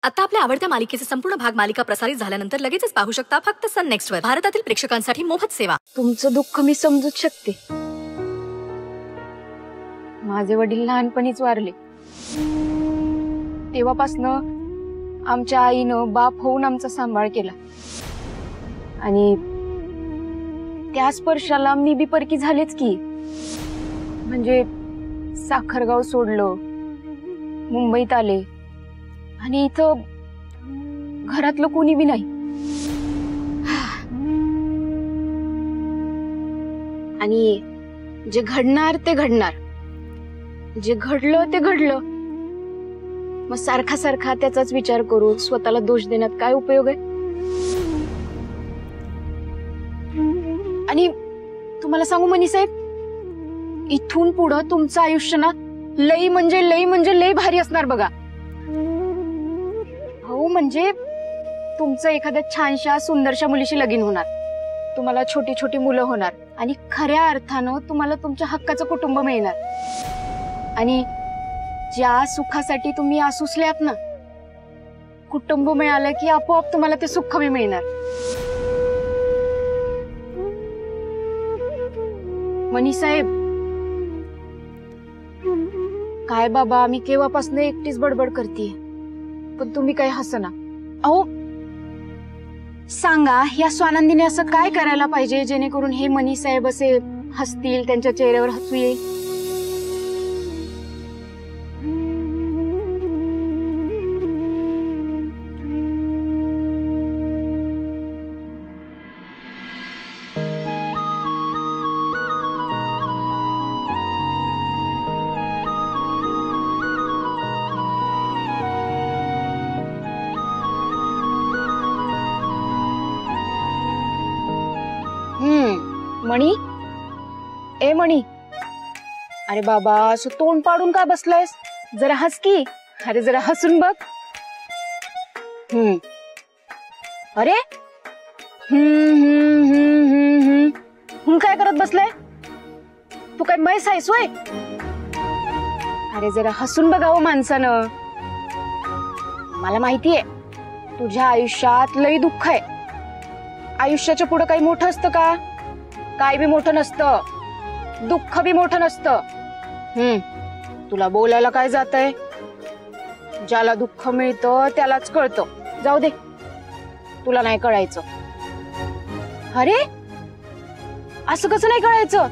आता आपल्या आवडत्या मालिकेचे संपूर्ण भाग मालिका प्रसारित झाल्यानंतर लगेचच पाहू शकता फक्त सन नेक्स्ट वर. भारतातील प्रेक्षकांसाठी मोफत सेवा. तुमचं दुःख मी समजूच शकते. माझे वडील लहानपणीच वारले. तेव्हापासनं आमच्या आईनं बाप होऊन आमचा सांभाळ केला आणि त्या स्पर्शाला मी बी परकी झालेच की. म्हणजे साखरगाव सोडलं, मुंबईत आले आणि इथं घरातलं कोणी बी नाही. आणि जे घडणार ते घडणार, जे घडलं ते घडलं. मग सारखा सारखा त्याचाच विचार करून स्वतःला दोष देण्यात काय उपयोग आहे. आणि तुम्हाला सांगू मनी साहेब, इथून पुढं तुमचं आयुष्य ना लई म्हणजे लई भारी असणार बघा. हो, म्हणजे तुमचं एखाद्या छानशा सुंदरशा मुलीशी लगीन होणार, तुम्हाला छोटी छोटी मुलं होणार आणि खऱ्या अर्थानं तुम्हाला तुमच्या हक्काचं कुटुंब मिळणार. आणि ज्या सुखासाठी तुम्ही आसुसल्यात ना, कुटुंब मिळालं की आपोआप तुम्हाला ते सुख बी मिळणार. मनी साहेब, काय बाबा, मी केव्हापासून एकटीच बडबड करतीये, पण तुम्ही काही हसना. अहो सांगा, या स्वानंदीने असं काय करायला पाहिजे जेणेकरून हे मनी साहेब असे हसतील, त्यांच्या चेहऱ्यावर हसू येईल. मणी, ए मणी, अरे बाबा असं तोंड पाडून का बसलायस? जरा हस की. अरे जरा हसून बघ. अरे काय करत बसलाय? तू काय मैस आहेस होय? अरे जरा हसून बघावं माणसानं. मला माहितीये तुझ्या आयुष्यात लई दुःख आहे. आयुष्याच्या पुढे काही मोठं असतं का? काय बी मोठं नसतं, दुःख बी मोठं नसतं. तुला बोलायला काय जातंय? ज्याला दुःख मिळतं त्यालाच कळतं. जाऊ दे, तुला नाही कळायचं. अरे असं कसं नाही कळायचं?